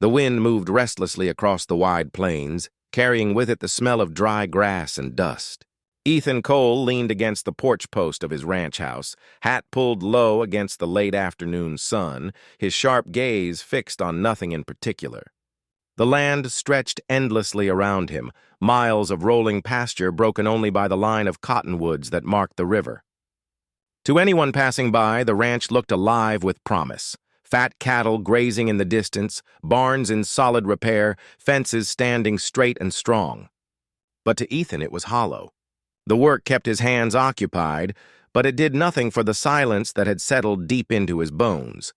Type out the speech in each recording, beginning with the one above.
The wind moved restlessly across the wide plains, carrying with it the smell of dry grass and dust. Ethan Cole leaned against the porch post of his ranch house, hat pulled low against the late afternoon sun, his sharp gaze fixed on nothing in particular. The land stretched endlessly around him, miles of rolling pasture broken only by the line of cottonwoods that marked the river. To anyone passing by, the ranch looked alive with promise. Fat cattle grazing in the distance, barns in solid repair, fences standing straight and strong. But to Ethan it was hollow. The work kept his hands occupied, but it did nothing for the silence that had settled deep into his bones.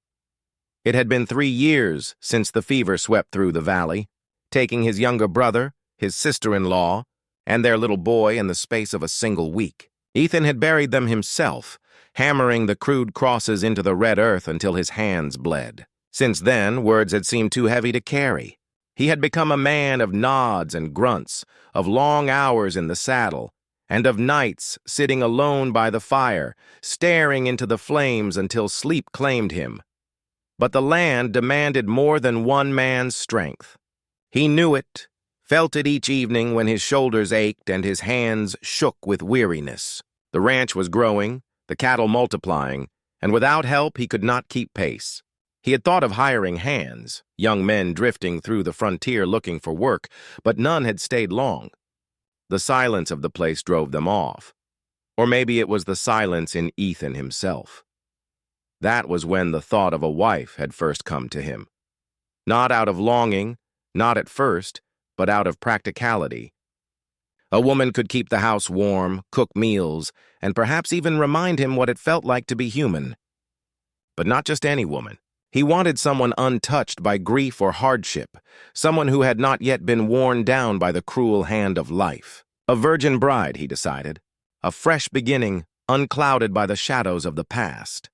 It had been 3 years since the fever swept through the valley, taking his younger brother, his sister-in-law, and their little boy in the space of a single week. Ethan had buried them himself, hammering the crude crosses into the red earth until his hands bled. Since then, words had seemed too heavy to carry. He had become a man of nods and grunts, of long hours in the saddle, and of nights sitting alone by the fire, staring into the flames until sleep claimed him. But the land demanded more than one man's strength. He knew it, felt it each evening when his shoulders ached and his hands shook with weariness. The ranch was growing, the cattle multiplying, and without help he could not keep pace. He had thought of hiring hands, young men drifting through the frontier looking for work, but none had stayed long. The silence of the place drove them off. Or maybe it was the silence in Ethan himself. That was when the thought of a wife had first come to him. Not out of longing, not at first, but out of practicality. A woman could keep the house warm, cook meals, and perhaps even remind him what it felt like to be human. But not just any woman. He wanted someone untouched by grief or hardship, someone who had not yet been worn down by the cruel hand of life. A virgin bride, he decided, a fresh beginning, unclouded by the shadows of the past.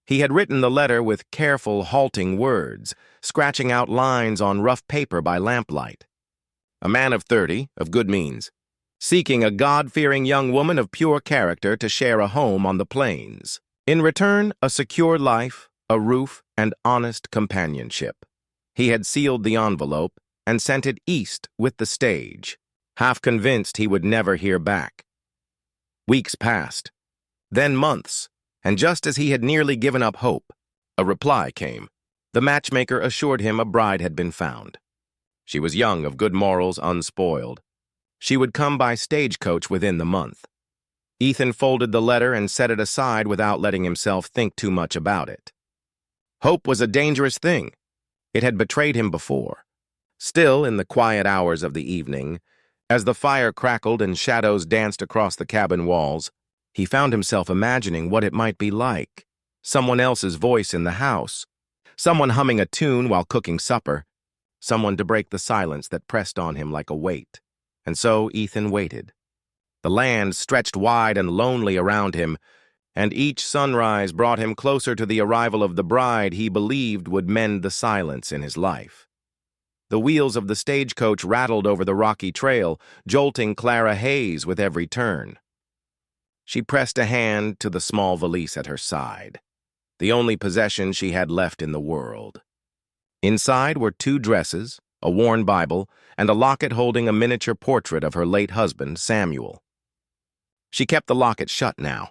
He had written the letter with careful, halting words, scratching out lines on rough paper by lamplight. A man of 30, of good means, seeking a God-fearing young woman of pure character to share a home on the plains. In return, a secure life, a roof, and honest companionship. He had sealed the envelope and sent it east with the stage, half convinced he would never hear back. Weeks passed, then months, and just as he had nearly given up hope, a reply came. The matchmaker assured him a bride had been found. She was young, of good morals, unspoiled. She would come by stagecoach within the month. Ethan folded the letter and set it aside without letting himself think too much about it. Hope was a dangerous thing. It had betrayed him before. Still, in the quiet hours of the evening, as the fire crackled and shadows danced across the cabin walls, he found himself imagining what it might be like. Someone else's voice in the house, someone humming a tune while cooking supper, someone to break the silence that pressed on him like a weight. And so Ethan waited. The land stretched wide and lonely around him, and each sunrise brought him closer to the arrival of the bride he believed would mend the silence in his life. The wheels of the stagecoach rattled over the rocky trail, jolting Clara Hayes with every turn. She pressed a hand to the small valise at her side, the only possession she had left in the world. Inside were 2 dresses, a worn Bible, and a locket holding a miniature portrait of her late husband, Samuel. She kept the locket shut now.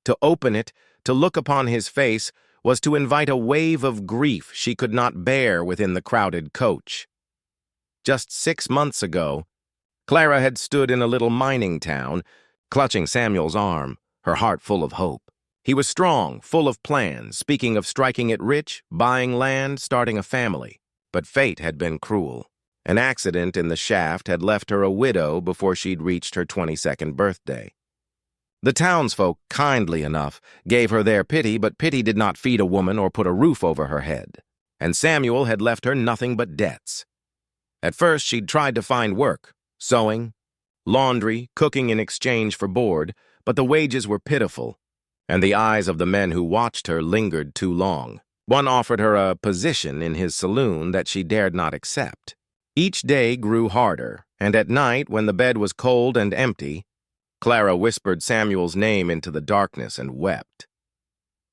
To open it, to look upon his face, was to invite a wave of grief she could not bear within the crowded coach. Just 6 months ago, Clara had stood in a little mining town, clutching Samuel's arm, her heart full of hope. He was strong, full of plans, speaking of striking it rich, buying land, starting a family. But fate had been cruel. An accident in the shaft had left her a widow before she'd reached her 22nd birthday. The townsfolk, kindly enough, gave her their pity, but pity did not feed a woman or put a roof over her head. And Samuel had left her nothing but debts. At first, she'd tried to find work, sewing, laundry, cooking in exchange for board, but the wages were pitiful, and the eyes of the men who watched her lingered too long. One offered her a position in his saloon that she dared not accept. Each day grew harder, and at night, when the bed was cold and empty, Clara whispered Samuel's name into the darkness and wept.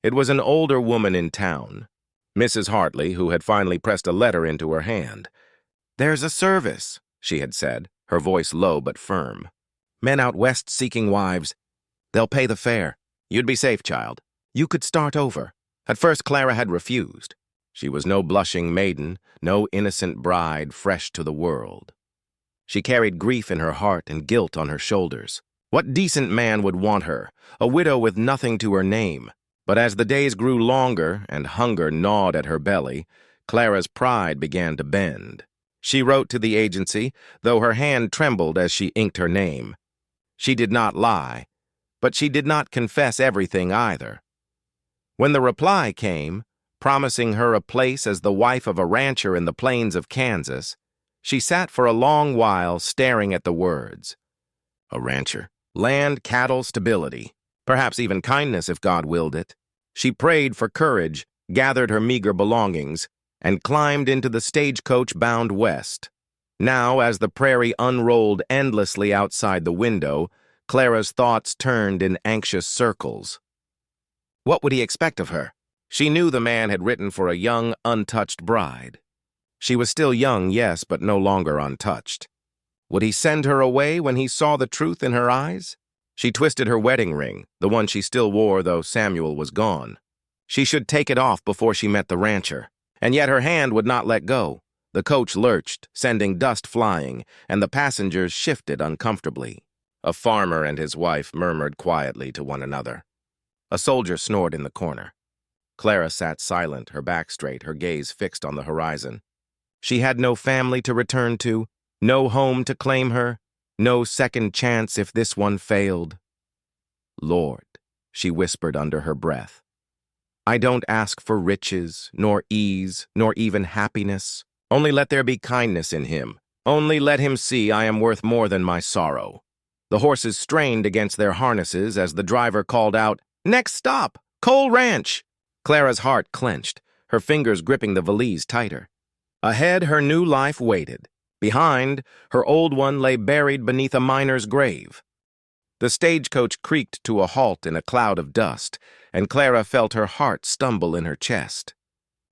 It was an older woman in town, Mrs. Hartley, who had finally pressed a letter into her hand. "There's a service," she had said, her voice low but firm. "Men out west seeking wives. They'll pay the fare. You'd be safe, child. You could start over." At first, Clara had refused. She was no blushing maiden, no innocent bride fresh to the world. She carried grief in her heart and guilt on her shoulders. What decent man would want her, a widow with nothing to her name? But as the days grew longer and hunger gnawed at her belly, Clara's pride began to bend. She wrote to the agency, though her hand trembled as she inked her name. She did not lie, but she did not confess everything either. When the reply came, promising her a place as the wife of a rancher in the plains of Kansas, she sat for a long while staring at the words. A rancher. Land, cattle, stability. Perhaps even kindness if God willed it. She prayed for courage, gathered her meager belongings, and climbed into the stagecoach bound west. Now, as the prairie unrolled endlessly outside the window, Clara's thoughts turned in anxious circles. What would he expect of her? She knew the man had written for a young, untouched bride. She was still young, yes, but no longer untouched. Would he send her away when he saw the truth in her eyes? She twisted her wedding ring, the one she still wore though Samuel was gone. She should take it off before she met the rancher. And yet her hand would not let go. The coach lurched, sending dust flying, and the passengers shifted uncomfortably. A farmer and his wife murmured quietly to one another. A soldier snored in the corner. Clara sat silent, her back straight, her gaze fixed on the horizon. She had no family to return to, no home to claim her, no second chance if this one failed. "Lord," she whispered under her breath, "I don't ask for riches, nor ease, nor even happiness. Only let there be kindness in him. Only let him see I am worth more than my sorrow." The horses strained against their harnesses as the driver called out, "Next stop, Cole Ranch!" Clara's heart clenched, her fingers gripping the valise tighter. Ahead, her new life waited. Behind, her old one lay buried beneath a miner's grave. The stagecoach creaked to a halt in a cloud of dust, and Clara felt her heart stumble in her chest.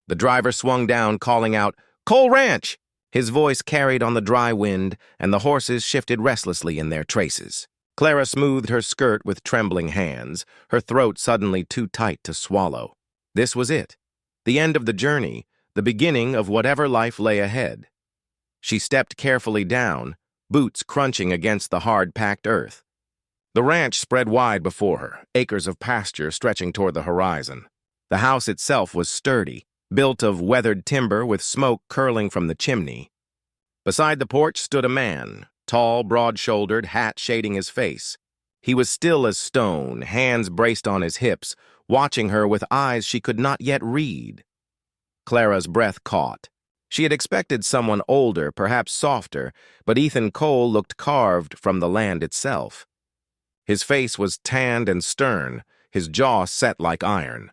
The driver swung down, calling out, "Cole Ranch!" His voice carried on the dry wind, and the horses shifted restlessly in their traces. Clara smoothed her skirt with trembling hands, her throat suddenly too tight to swallow. This was it, the end of the journey, the beginning of whatever life lay ahead. She stepped carefully down, boots crunching against the hard-packed earth. The ranch spread wide before her, acres of pasture stretching toward the horizon. The house itself was sturdy, built of weathered timber with smoke curling from the chimney. Beside the porch stood a man, tall, broad-shouldered, hat shading his face. He was still as stone, hands braced on his hips, watching her with eyes she could not yet read. Clara's breath caught. She had expected someone older, perhaps softer, but Ethan Cole looked carved from the land itself. His face was tanned and stern, his jaw set like iron.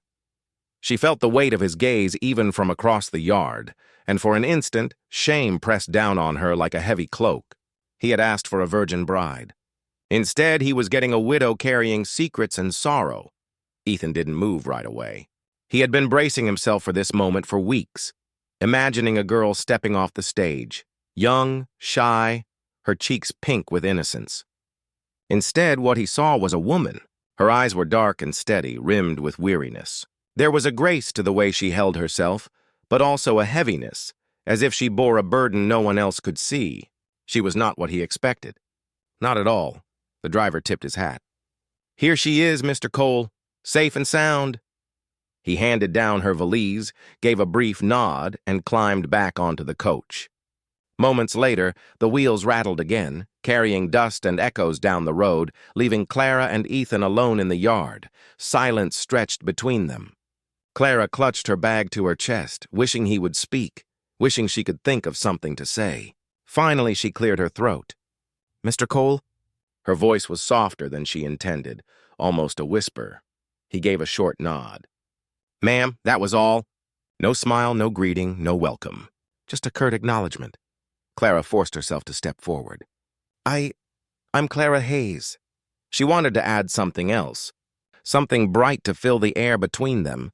She felt the weight of his gaze even from across the yard, and for an instant, shame pressed down on her like a heavy cloak. He had asked for a virgin bride. Instead, he was getting a widow carrying secrets and sorrow. Ethan didn't move right away. He had been bracing himself for this moment for weeks, imagining a girl stepping off the stage, young, shy, her cheeks pink with innocence. Instead, what he saw was a woman. Her eyes were dark and steady, rimmed with weariness. There was a grace to the way she held herself, but also a heaviness, as if she bore a burden no one else could see. She was not what he expected. Not at all. The driver tipped his hat. "Here she is, Mr. Cole, safe and sound." He handed down her valise, gave a brief nod, and climbed back onto the coach. Moments later, the wheels rattled again, carrying dust and echoes down the road, leaving Clara and Ethan alone in the yard. Silence stretched between them. Clara clutched her bag to her chest, wishing he would speak, wishing she could think of something to say. Finally, she cleared her throat. "Mr. Cole?" Her voice was softer than she intended, almost a whisper. He gave a short nod. "Ma'am, that was all." No smile, no greeting, no welcome. Just a curt acknowledgement. Clara forced herself to step forward. I'm Clara Hayes." She wanted to add something else, something bright to fill the air between them,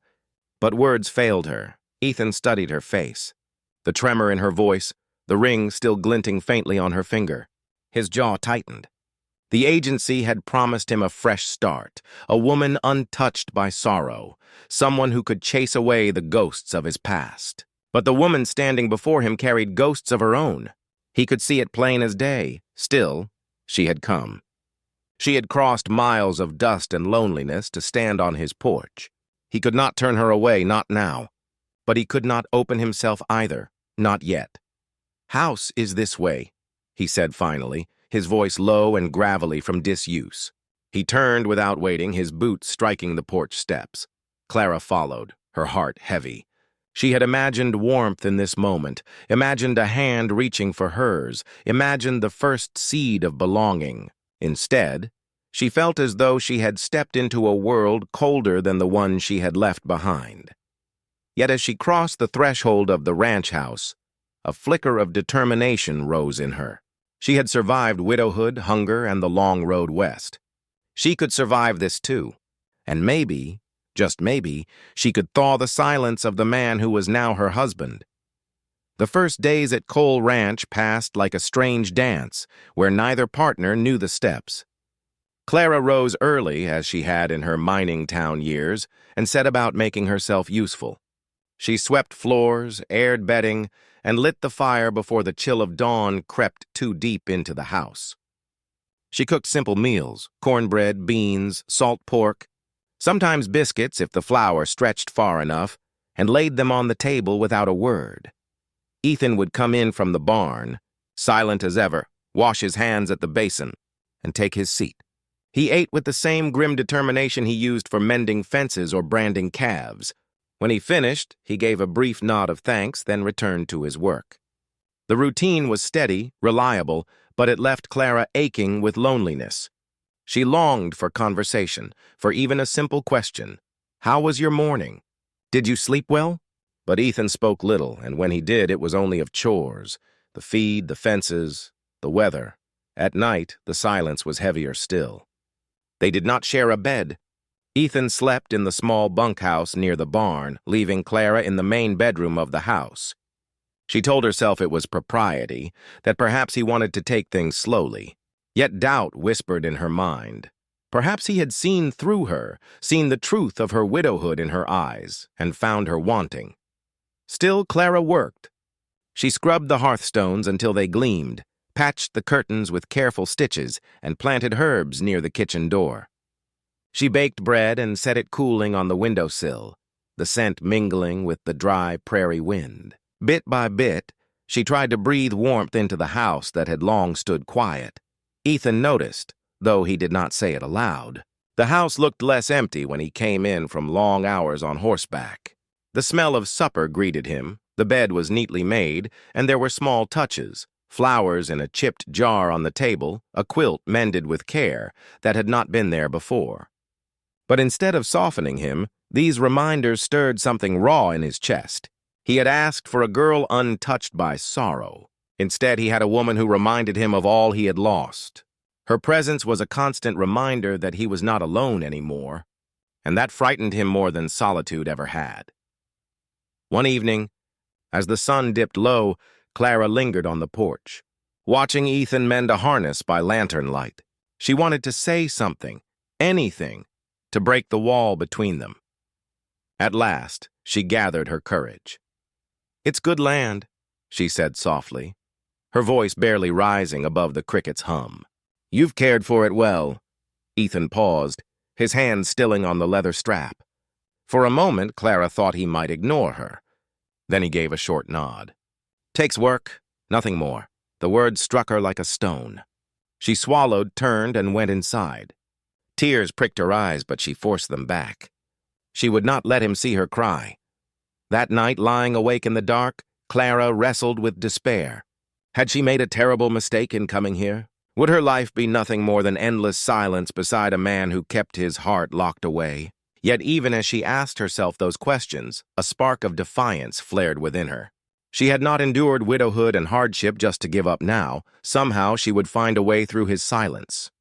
but words failed her. Ethan studied her face, the tremor in her voice, the ring still glinting faintly on her finger. His jaw tightened. The agency had promised him a fresh start, a woman untouched by sorrow, someone who could chase away the ghosts of his past. But the woman standing before him carried ghosts of her own. He could see it plain as day. Still, she had come. She had crossed miles of dust and loneliness to stand on his porch. He could not turn her away, not now. But he could not open himself either, not yet. "House is this way," he said finally, his voice low and gravelly from disuse. He turned without waiting, his boots striking the porch steps. Clara followed, her heart heavy. She had imagined warmth in this moment, imagined a hand reaching for hers, imagined the first seed of belonging. Instead, she felt as though she had stepped into a world colder than the one she had left behind. Yet as she crossed the threshold of the ranch house, a flicker of determination rose in her. She had survived widowhood, hunger, and the long road west. She could survive this too, and maybe, just maybe, she could thaw the silence of the man who was now her husband. The first days at Cole Ranch passed like a strange dance, where neither partner knew the steps. Clara rose early, as she had in her mining town years, and set about making herself useful. She swept floors, aired bedding, and lit the fire before the chill of dawn crept too deep into the house. She cooked simple meals, cornbread, beans, salt pork, sometimes biscuits if the flour stretched far enough, and laid them on the table without a word. Ethan would come in from the barn, silent as ever, wash his hands at the basin, and take his seat. He ate with the same grim determination he used for mending fences or branding calves. When he finished, he gave a brief nod of thanks, then returned to his work. The routine was steady, reliable, but it left Clara aching with loneliness. She longed for conversation, for even a simple question. "How was your morning? Did you sleep well?" But Ethan spoke little, and when he did, it was only of chores, the feed, the fences, the weather. At night, the silence was heavier still. They did not share a bed. Ethan slept in the small bunkhouse near the barn, leaving Clara in the main bedroom of the house. She told herself it was propriety, that perhaps he wanted to take things slowly. Yet doubt whispered in her mind. Perhaps he had seen through her, seen the truth of her widowhood in her eyes, and found her wanting. Still, Clara worked. She scrubbed the hearthstones until they gleamed, patched the curtains with careful stitches, and planted herbs near the kitchen door. She baked bread and set it cooling on the windowsill, the scent mingling with the dry prairie wind. Bit by bit, she tried to breathe warmth into the house that had long stood quiet. Ethan noticed, though he did not say it aloud. The house looked less empty when he came in from long hours on horseback. The smell of supper greeted him, the bed was neatly made, and there were small touches, flowers in a chipped jar on the table, a quilt mended with care that had not been there before. But instead of softening him, these reminders stirred something raw in his chest. He had asked for a girl untouched by sorrow. Instead, he had a woman who reminded him of all he had lost. Her presence was a constant reminder that he was not alone anymore, and that frightened him more than solitude ever had. One evening, as the sun dipped low, Clara lingered on the porch, watching Ethan mend a harness by lantern light. She wanted to say something, anything, to break the wall between them. At last, she gathered her courage. "It's good land," she said softly, her voice barely rising above the cricket's hum. "You've cared for it well." Ethan paused, his hand stilling on the leather strap. For a moment, Clara thought he might ignore her. Then he gave a short nod. "Takes work, nothing more." The words struck her like a stone. She swallowed, turned, and went inside. Tears pricked her eyes, but she forced them back. She would not let him see her cry. That night, lying awake in the dark, Clara wrestled with despair. Had she made a terrible mistake in coming here? Would her life be nothing more than endless silence beside a man who kept his heart locked away? Yet even as she asked herself those questions, a spark of defiance flared within her. She had not endured widowhood and hardship just to give up now. Somehow she would find a way through his silence.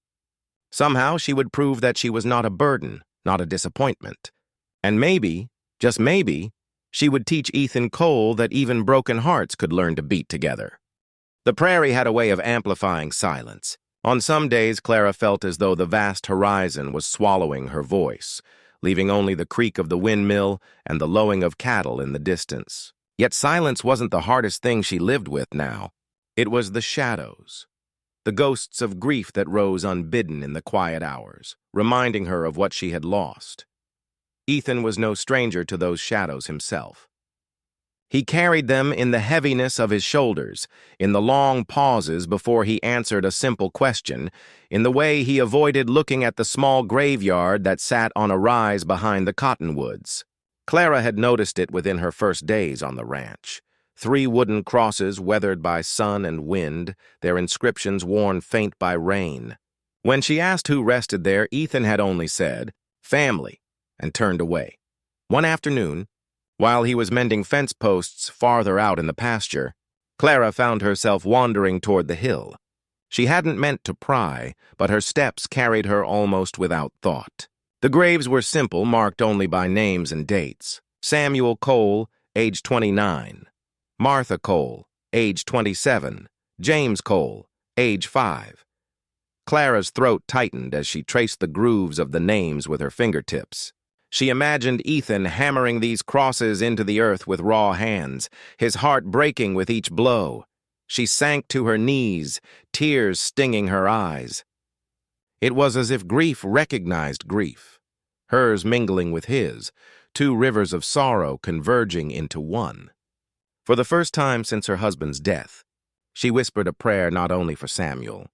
Somehow she would prove that she was not a burden, not a disappointment. And maybe, just maybe, She would teach Ethan Cole that even broken hearts could learn to beat together. The prairie had a way of amplifying silence. On some days, Clara felt as though the vast horizon was swallowing her voice, leaving only the creak of the windmill and the lowing of cattle in the distance. Yet silence wasn't the hardest thing she lived with now. It was the shadows, the ghosts of grief that rose unbidden in the quiet hours, reminding her of what she had lost. Ethan was no stranger to those shadows himself. He carried them in the heaviness of his shoulders, in the long pauses before he answered a simple question, in the way he avoided looking at the small graveyard that sat on a rise behind the cottonwoods. Clara had noticed it within her first days on the ranch. 3 wooden crosses weathered by sun and wind, their inscriptions worn faint by rain. When she asked who rested there, Ethan had only said, "Family," and turned away. One afternoon, while he was mending fence posts farther out in the pasture, Clara found herself wandering toward the hill. She hadn't meant to pry, but her steps carried her almost without thought. The graves were simple, marked only by names and dates. Samuel Cole, age 29. Martha Cole, age 27. James Cole, age 5. Clara's throat tightened as she traced the grooves of the names with her fingertips. She imagined Ethan hammering these crosses into the earth with raw hands, his heart breaking with each blow. She sank to her knees, tears stinging her eyes. It was as if grief recognized grief, hers mingling with his, 2 rivers of sorrow converging into one. For the first time since her husband's death, she whispered a prayer not only for Samuel,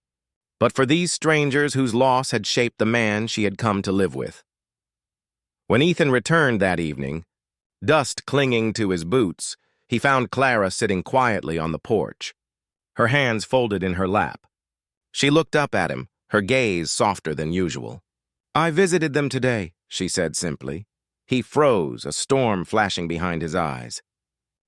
but for these strangers whose loss had shaped the man she had come to live with. When Ethan returned that evening, dust clinging to his boots, he found Clara sitting quietly on the porch, her hands folded in her lap. She looked up at him, her gaze softer than usual. "I visited them today," she said simply. He froze, a storm flashing behind his eyes.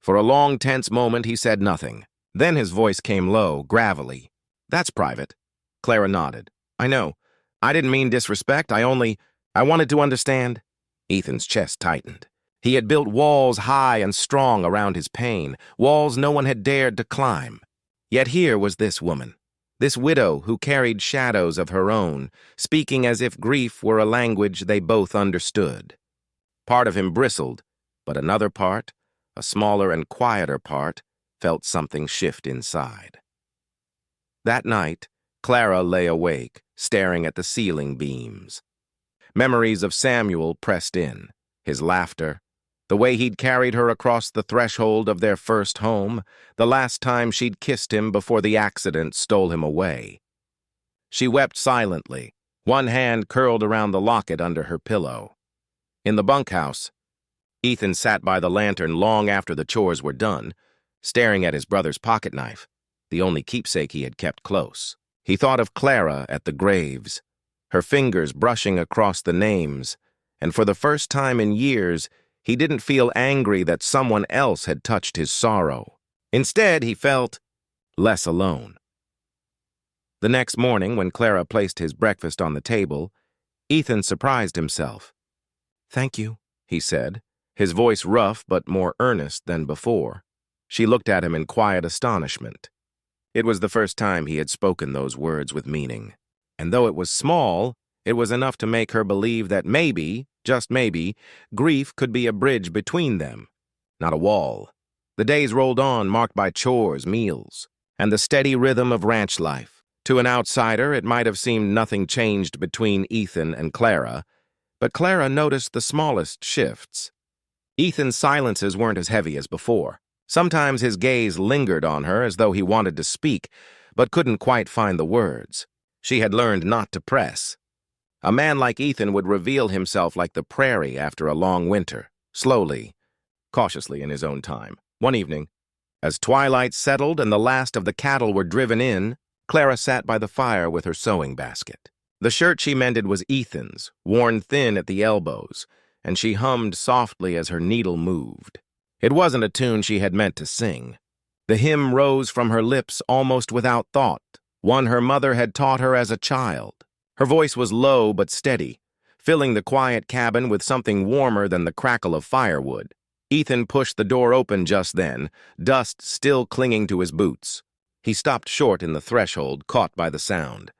For a long, tense moment, he said nothing. Then his voice came low, gravelly. "That's private." Clara nodded. "I know. I didn't mean disrespect. I wanted to understand." Ethan's chest tightened. He had built walls high and strong around his pain, walls no one had dared to climb. Yet here was this woman, this widow who carried shadows of her own, speaking as if grief were a language they both understood. Part of him bristled, but another part, a smaller and quieter part, felt something shift inside. That night, Clara lay awake, staring at the ceiling beams. Memories of Samuel pressed in, his laughter, the way he'd carried her across the threshold of their first home, the last time she'd kissed him before the accident stole him away. She wept silently, one hand curled around the locket under her pillow. In the bunkhouse, Ethan sat by the lantern long after the chores were done, staring at his brother's pocket knife, the only keepsake he had kept close. He thought of Clara at the graves, her fingers brushing across the names, and for the first time in years, he didn't feel angry that someone else had touched his sorrow. Instead, he felt less alone. The next morning, when Clara placed his breakfast on the table, Ethan surprised himself. "Thank you," he said, his voice rough but more earnest than before. She looked at him in quiet astonishment. It was the first time he had spoken those words with meaning. And though it was small, it was enough to make her believe that maybe, just maybe, grief could be a bridge between them, not a wall. The days rolled on, marked by chores, meals, and the steady rhythm of ranch life. To an outsider, it might have seemed nothing changed between Ethan and Clara, but Clara noticed the smallest shifts. Ethan's silences weren't as heavy as before. Sometimes his gaze lingered on her as though he wanted to speak, but couldn't quite find the words. She had learned not to press. A man like Ethan would reveal himself like the prairie after a long winter, slowly, cautiously in his own time. One evening, as twilight settled and the last of the cattle were driven in, Clara sat by the fire with her sewing basket. The shirt she mended was Ethan's, worn thin at the elbows, and she hummed softly as her needle moved. It wasn't a tune she had meant to sing. The hymn rose from her lips almost without thought, one her mother had taught her as a child. Her voice was low but steady, filling the quiet cabin with something warmer than the crackle of firewood. Ethan pushed the door open just then, dust still clinging to his boots. He stopped short in the threshold, caught by the sound.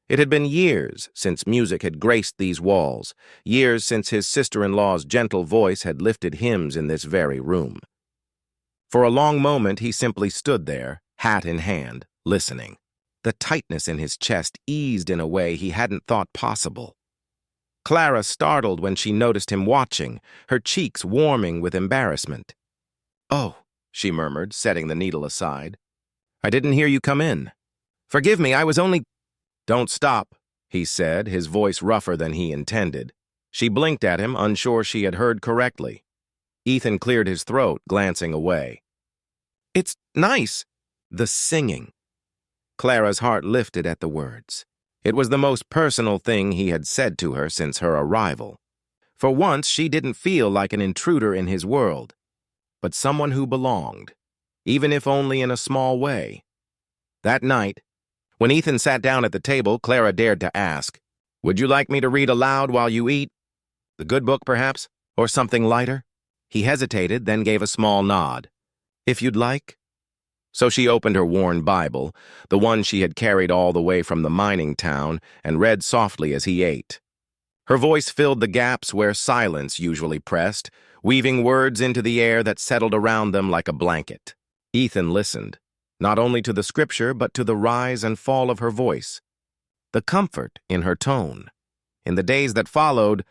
It had been years since music had graced these walls, years since his sister-in-law's gentle voice had lifted hymns in this very room. For a long moment he simply stood there, hat in hand, listening. The tightness in his chest eased in a way he hadn't thought possible. Clara startled when she noticed him watching, her cheeks warming with embarrassment. "Oh," she murmured, setting the needle aside. "I didn't hear you come in. Forgive me, I was only—" "Don't stop," he said, his voice rougher than he intended. She blinked at him, unsure she had heard correctly. Ethan cleared his throat, glancing away. "It's nice." The singing. Clara's heart lifted at the words. It was the most personal thing he had said to her since her arrival. For once, she didn't feel like an intruder in his world, but someone who belonged, even if only in a small way. That night, when Ethan sat down at the table, Clara dared to ask, "Would you like me to read aloud while you eat? The good book, perhaps? Or something lighter?" He hesitated, then gave a small nod. "If you'd like." So she opened her worn Bible, the one she had carried all the way from the mining town, and read softly as he ate. Her voice filled the gaps where silence usually pressed, weaving words into the air that settled around them like a blanket. Ethan listened, not only to the scripture but to the rise and fall of her voice, the comfort in her tone. In the days that followed,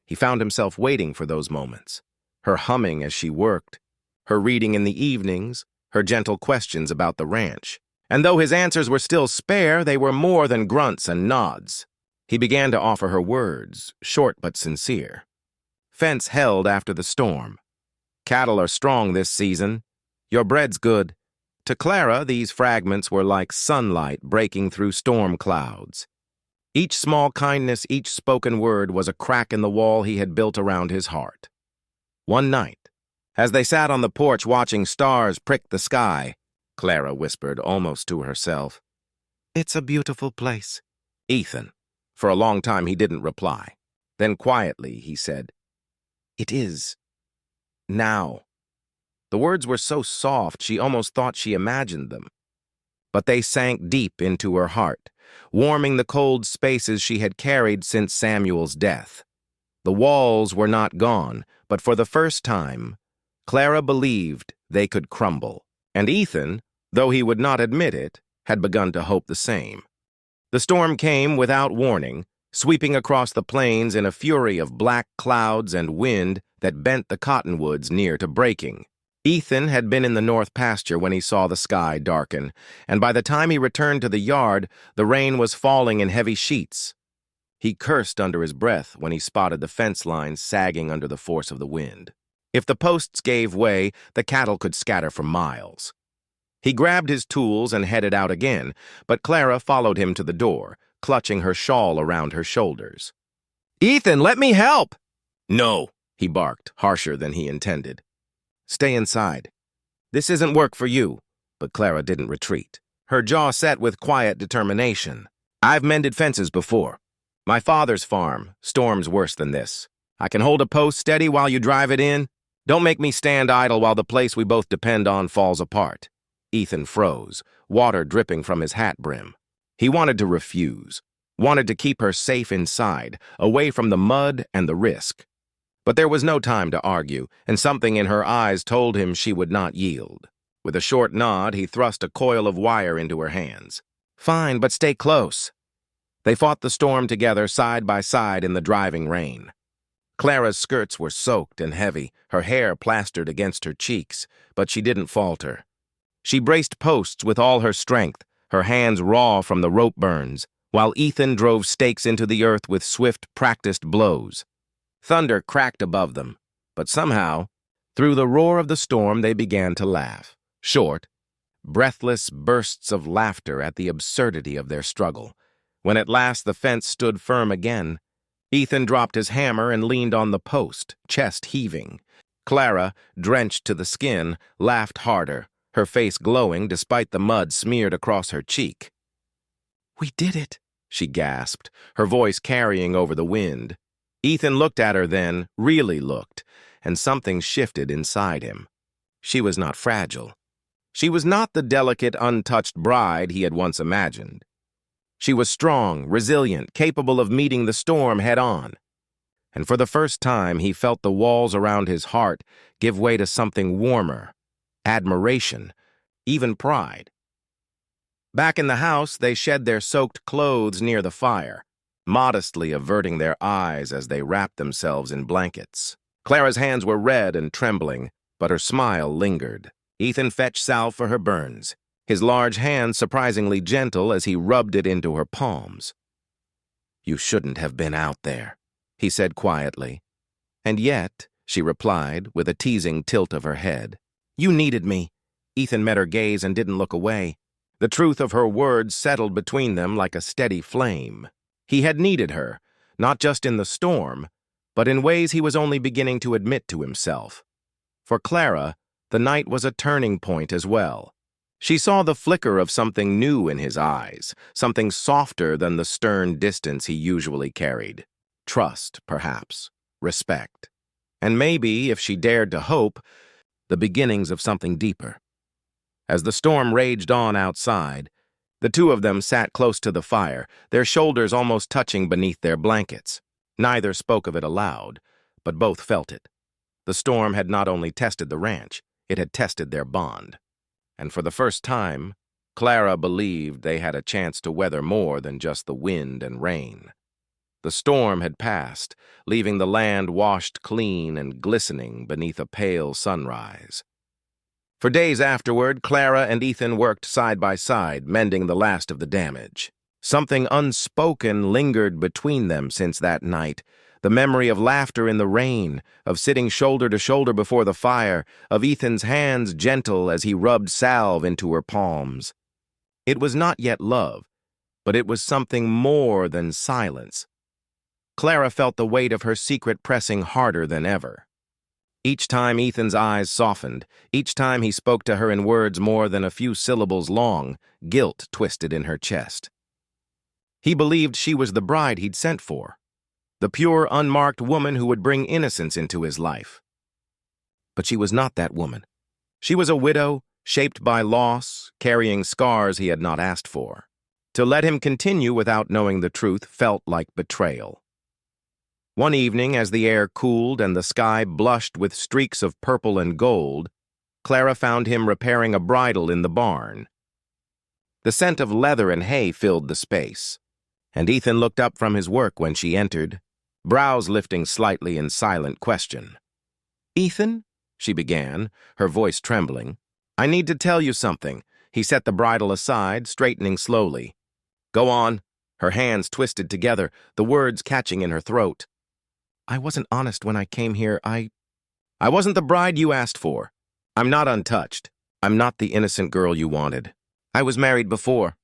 he found himself waiting for those moments, her humming as she worked, her reading in the evenings, her gentle questions about the ranch. And though his answers were still spare, they were more than grunts and nods. He began to offer her words, short but sincere. "Fence held after the storm. Cattle are strong this season. Your bread's good." To Clara, these fragments were like sunlight breaking through storm clouds. Each small kindness, each spoken word was a crack in the wall he had built around his heart. One night, as they sat on the porch watching stars prick the sky, Clara whispered almost to herself, "It's a beautiful place." Ethan. For a long time he didn't reply. Then quietly he said, "It is. Now." The words were so soft she almost thought she imagined them. But they sank deep into her heart, warming the cold spaces she had carried since Samuel's death. The walls were not gone, but for the first time, Clara believed they could crumble. And Ethan, though he would not admit it, had begun to hope the same. The storm came without warning, sweeping across the plains in a fury of black clouds and wind that bent the cottonwoods near to breaking. Ethan had been in the north pasture when he saw the sky darken, and by the time he returned to the yard, the rain was falling in heavy sheets. He cursed under his breath when he spotted the fence lines sagging under the force of the wind. If the posts gave way, the cattle could scatter for miles. He grabbed his tools and headed out again, but Clara followed him to the door, clutching her shawl around her shoulders. "Ethan, let me help!" "No," he barked, harsher than he intended. "Stay inside. This isn't work for you." But Clara didn't retreat, her jaw set with quiet determination. "I've mended fences before. My father's farm, storms worse than this. I can hold a post steady while you drive it in. Don't make me stand idle while the place we both depend on falls apart." Ethan froze, water dripping from his hat brim. He wanted to refuse, wanted to keep her safe inside, away from the mud and the risk. But there was no time to argue, and something in her eyes told him she would not yield. With a short nod, he thrust a coil of wire into her hands. "Fine, but stay close." They fought the storm together side by side in the driving rain. Clara's skirts were soaked and heavy, her hair plastered against her cheeks, but she didn't falter. She braced posts with all her strength, her hands raw from the rope burns, while Ethan drove stakes into the earth with swift, practiced blows. Thunder cracked above them, but somehow, through the roar of the storm, they began to laugh. Short, breathless bursts of laughter at the absurdity of their struggle. When at last the fence stood firm again, Ethan dropped his hammer and leaned on the post, chest heaving. Clara, drenched to the skin, laughed harder, her face glowing despite the mud smeared across her cheek. "We did it," she gasped, her voice carrying over the wind. Ethan looked at her then, really looked, and something shifted inside him. She was not fragile. She was not the delicate, untouched bride he had once imagined. She was strong, resilient, capable of meeting the storm head-on. And for the first time, he felt the walls around his heart give way to something warmer, admiration, even pride. Back in the house, they shed their soaked clothes near the fire, modestly averting their eyes as they wrapped themselves in blankets. Clara's hands were red and trembling, but her smile lingered. Ethan fetched salve for her burns, his large hand surprisingly gentle as he rubbed it into her palms. "You shouldn't have been out there," he said quietly. "And yet," she replied, with a teasing tilt of her head. "You needed me." Ethan met her gaze and didn't look away. The truth of her words settled between them like a steady flame. He had needed her, not just in the storm, but in ways he was only beginning to admit to himself. For Clara, the night was a turning point as well. She saw the flicker of something new in his eyes, something softer than the stern distance he usually carried. Trust, perhaps, respect, and maybe, if she dared to hope, the beginnings of something deeper. As the storm raged on outside, the two of them sat close to the fire, their shoulders almost touching beneath their blankets. Neither spoke of it aloud, but both felt it. The storm had not only tested the ranch, it had tested their bond. And for the first time, Clara believed they had a chance to weather more than just the wind and rain. The storm had passed, leaving the land washed clean and glistening beneath a pale sunrise. For days afterward, Clara and Ethan worked side by side, mending the last of the damage. Something unspoken lingered between them since that night, the memory of laughter in the rain, of sitting shoulder to shoulder before the fire, of Ethan's hands gentle as he rubbed salve into her palms. It was not yet love, but it was something more than silence. Clara felt the weight of her secret pressing harder than ever. Each time Ethan's eyes softened, each time he spoke to her in words more than a few syllables long, guilt twisted in her chest. He believed she was the bride he'd sent for, the pure, unmarked woman who would bring innocence into his life. But she was not that woman. She was a widow, shaped by loss, carrying scars he had not asked for. To let him continue without knowing the truth felt like betrayal. One evening, as the air cooled and the sky blushed with streaks of purple and gold, Clara found him repairing a bridle in the barn. The scent of leather and hay filled the space, and Ethan looked up from his work when she entered, brows lifting slightly in silent question. "Ethan," she began, her voice trembling, "I need to tell you something." He set the bridle aside, straightening slowly. "Go on." Her hands twisted together, the words catching in her throat. "I wasn't honest when I came here. I wasn't the bride you asked for. I'm not untouched. I'm not the innocent girl you wanted. I was married before.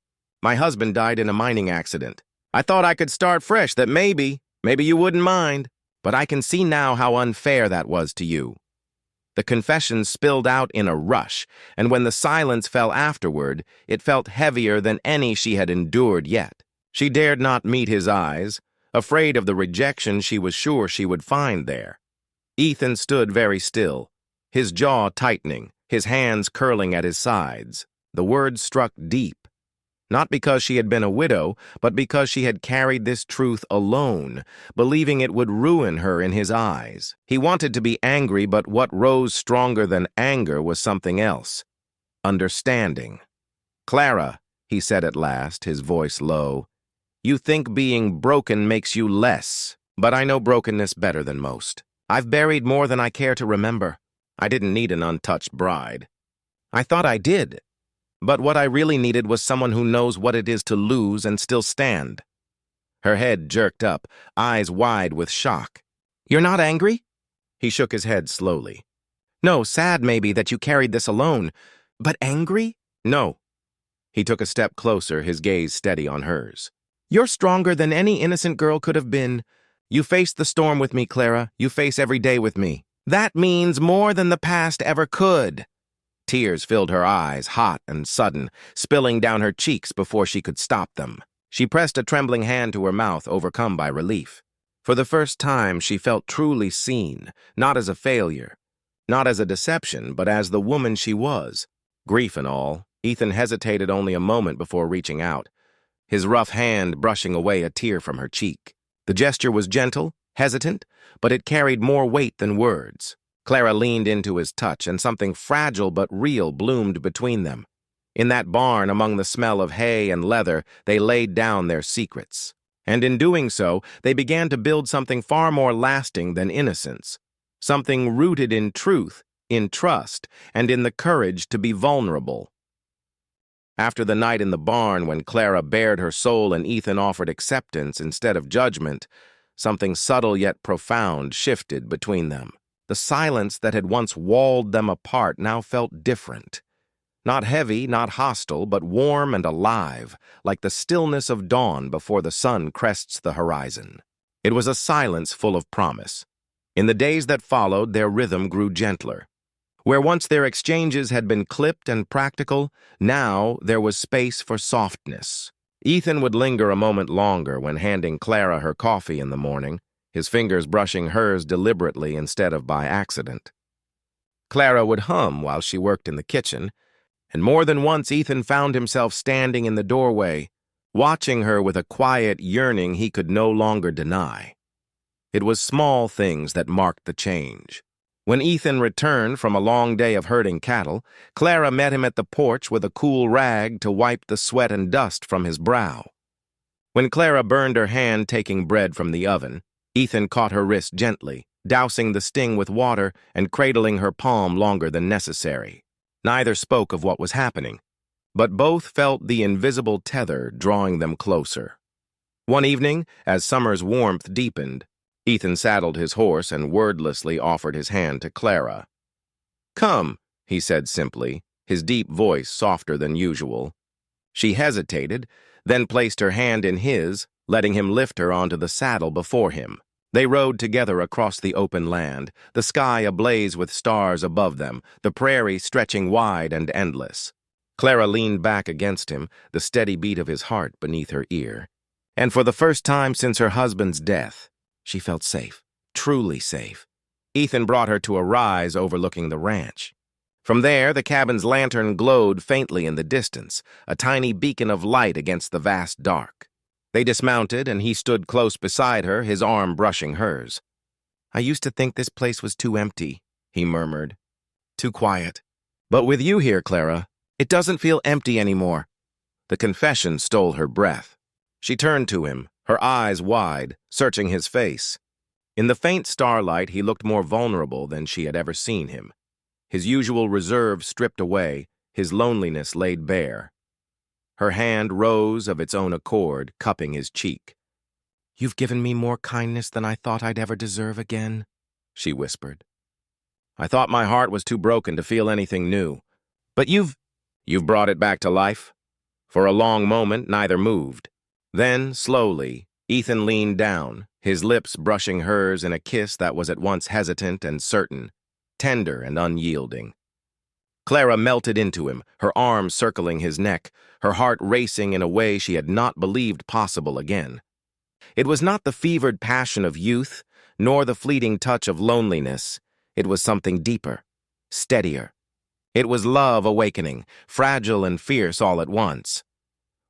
My husband died in a mining accident. I thought I could start fresh, that maybe you wouldn't mind. But I can see now how unfair that was to you." The confession spilled out in a rush, and when the silence fell afterward, it felt heavier than any she had endured yet. She dared not meet his eyes, afraid of the rejection she was sure she would find there. Ethan stood very still, his jaw tightening, his hands curling at his sides. The words struck deep. Not because she had been a widow, but because she had carried this truth alone, believing it would ruin her in his eyes. He wanted to be angry, but what rose stronger than anger was something else. Understanding. "Clara," he said at last, his voice low, "you think being broken makes you less, but I know brokenness better than most. I've buried more than I care to remember. I didn't need an untouched bride. I thought I did. But what I really needed was someone who knows what it is to lose and still stand." Her head jerked up, eyes wide with shock. "You're not angry?" He shook his head slowly. "No, sad maybe that you carried this alone. But angry?" "No." He took a step closer, his gaze steady on hers. "You're stronger than any innocent girl could have been. You faced the storm with me, Clara. You face every day with me. That means more than the past ever could." Tears filled her eyes, hot and sudden, spilling down her cheeks before she could stop them. She pressed a trembling hand to her mouth, overcome by relief. For the first time, she felt truly seen, not as a failure, not as a deception, but as the woman she was. Grief and all, Ethan hesitated only a moment before reaching out, his rough hand brushing away a tear from her cheek. The gesture was gentle, hesitant, but it carried more weight than words. Clara leaned into his touch, and something fragile but real bloomed between them. In that barn, among the smell of hay and leather, they laid down their secrets. And in doing so, they began to build something far more lasting than innocence, something rooted in truth, in trust, and in the courage to be vulnerable. After the night in the barn, when Clara bared her soul and Ethan offered acceptance instead of judgment, something subtle yet profound shifted between them. The silence that had once walled them apart now felt different. Not heavy, not hostile, but warm and alive, like the stillness of dawn before the sun crests the horizon. It was a silence full of promise. In the days that followed, their rhythm grew gentler. Where once their exchanges had been clipped and practical, now there was space for softness. Ethan would linger a moment longer when handing Clara her coffee in the morning, his fingers brushing hers deliberately instead of by accident. Clara would hum while she worked in the kitchen, and more than once Ethan found himself standing in the doorway, watching her with a quiet yearning he could no longer deny. It was small things that marked the change. When Ethan returned from a long day of herding cattle, Clara met him at the porch with a cool rag to wipe the sweat and dust from his brow. When Clara burned her hand taking bread from the oven, Ethan caught her wrist gently, dousing the sting with water and cradling her palm longer than necessary. Neither spoke of what was happening, but both felt the invisible tether drawing them closer. One evening, as summer's warmth deepened, Ethan saddled his horse and wordlessly offered his hand to Clara. "Come," he said simply, his deep voice softer than usual. She hesitated, then placed her hand in his, letting him lift her onto the saddle before him. They rode together across the open land, the sky ablaze with stars above them, the prairie stretching wide and endless. Clara leaned back against him, the steady beat of his heart beneath her ear. And for the first time since her husband's death, she felt safe, truly safe. Ethan brought her to a rise overlooking the ranch. From there, the cabin's lantern glowed faintly in the distance, a tiny beacon of light against the vast dark. They dismounted, and he stood close beside her, his arm brushing hers. "I used to think this place was too empty," he murmured. "Too quiet. But with you here, Clara, it doesn't feel empty anymore." The confession stole her breath. She turned to him, her eyes wide, searching his face. In the faint starlight, he looked more vulnerable than she had ever seen him. His usual reserve stripped away, his loneliness laid bare. Her hand rose of its own accord, cupping his cheek. "You've given me more kindness than I thought I'd ever deserve again," she whispered. "I thought my heart was too broken to feel anything new. But you've brought it back to life?" For a long moment, neither moved. Then, slowly, Ethan leaned down, his lips brushing hers in a kiss that was at once hesitant and certain, tender and unyielding. Clara melted into him, her arms circling his neck, her heart racing in a way she had not believed possible again. It was not the fevered passion of youth, nor the fleeting touch of loneliness. It was something deeper, steadier. It was love awakening, fragile and fierce all at once.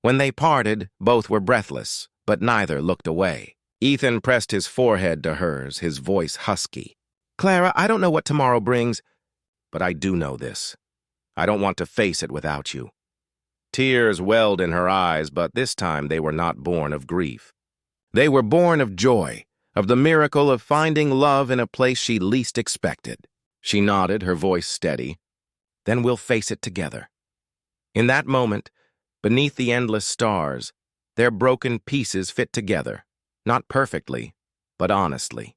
When they parted, both were breathless, but neither looked away. Ethan pressed his forehead to hers, his voice husky. "Clara, I don't know what tomorrow brings, but I do know this. I don't want to face it without you." Tears welled in her eyes, but this time they were not born of grief. They were born of joy, of the miracle of finding love in a place she least expected. She nodded, her voice steady. "Then we'll face it together." In that moment, beneath the endless stars, their broken pieces fit together, not perfectly, but honestly.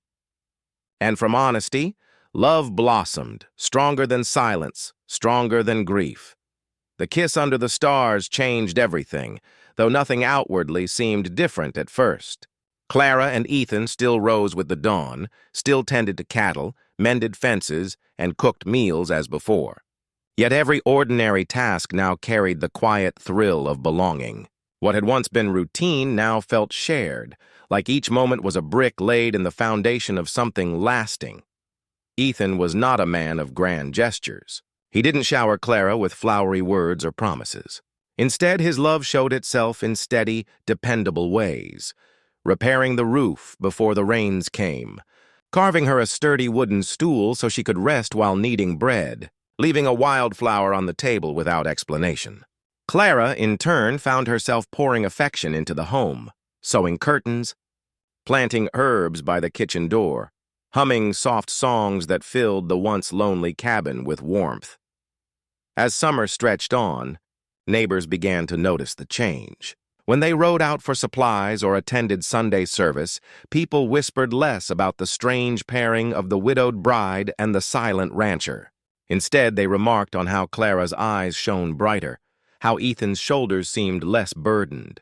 And from honesty, love blossomed, stronger than silence, stronger than grief. The kiss under the stars changed everything, though nothing outwardly seemed different at first. Clara and Ethan still rose with the dawn, still tended to cattle, mended fences, and cooked meals as before. Yet every ordinary task now carried the quiet thrill of belonging. What had once been routine now felt shared, like each moment was a brick laid in the foundation of something lasting. Ethan was not a man of grand gestures. He didn't shower Clara with flowery words or promises. Instead, his love showed itself in steady, dependable ways, repairing the roof before the rains came, carving her a sturdy wooden stool so she could rest while kneading bread, leaving a wildflower on the table without explanation. Clara, in turn, found herself pouring affection into the home, sewing curtains, planting herbs by the kitchen door, humming soft songs that filled the once lonely cabin with warmth. As summer stretched on, neighbors began to notice the change. When they rode out for supplies or attended Sunday service, people whispered less about the strange pairing of the widowed bride and the silent rancher. Instead, they remarked on how Clara's eyes shone brighter, how Ethan's shoulders seemed less burdened.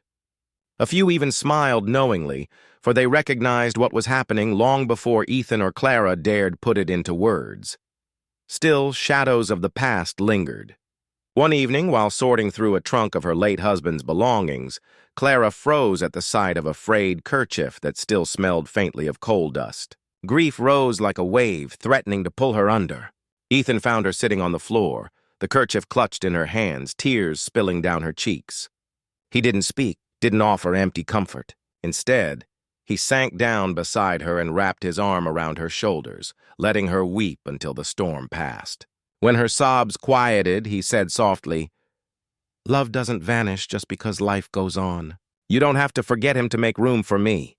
A few even smiled knowingly, for they recognized what was happening long before Ethan or Clara dared put it into words. Still, shadows of the past lingered. One evening, while sorting through a trunk of her late husband's belongings, Clara froze at the sight of a frayed kerchief that still smelled faintly of coal dust. Grief rose like a wave, threatening to pull her under. Ethan found her sitting on the floor, the kerchief clutched in her hands, tears spilling down her cheeks. He didn't speak, didn't offer empty comfort. Instead, he sank down beside her and wrapped his arm around her shoulders, letting her weep until the storm passed. When her sobs quieted, he said softly, "Love doesn't vanish just because life goes on. You don't have to forget him to make room for me."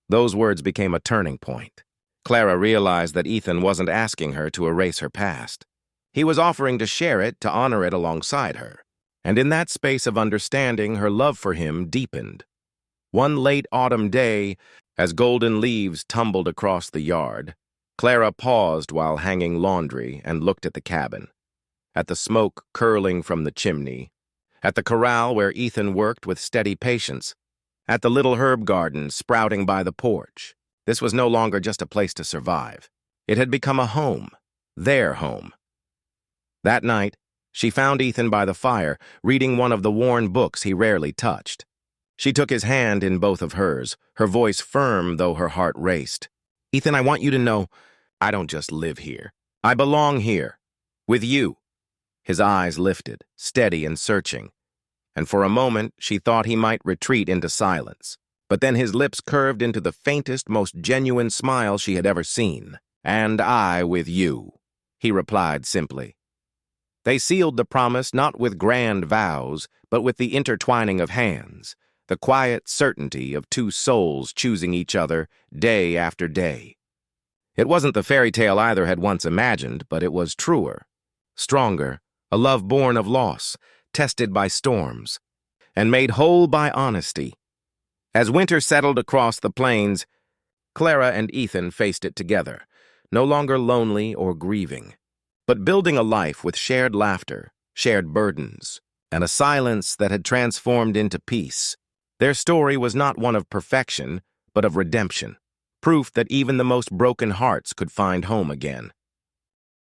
Those words became a turning point. Clara realized that Ethan wasn't asking her to erase her past. He was offering to share it, to honor it alongside her. And in that space of understanding, her love for him deepened. One late autumn day, as golden leaves tumbled across the yard, Clara paused while hanging laundry and looked at the cabin, at the smoke curling from the chimney, at the corral where Ethan worked with steady patience, at the little herb garden sprouting by the porch. This was no longer just a place to survive. It had become a home, their home. That night, she found Ethan by the fire, reading one of the worn books he rarely touched. She took his hand in both of hers, her voice firm though her heart raced. "Ethan, I want you to know, I don't just live here. I belong here. With you." His eyes lifted, steady and searching, and for a moment she thought he might retreat into silence. But then his lips curved into the faintest, most genuine smile she had ever seen. "And I with you," he replied simply. They sealed the promise not with grand vows, but with the intertwining of hands, the quiet certainty of two souls choosing each other day after day. It wasn't the fairy tale either had once imagined, but it was truer, stronger, a love born of loss, tested by storms, and made whole by honesty. As winter settled across the plains, Clara and Ethan faced it together, no longer lonely or grieving, but building a life with shared laughter, shared burdens, and a silence that had transformed into peace. Their story was not one of perfection, but of redemption, proof that even the most broken hearts could find home again.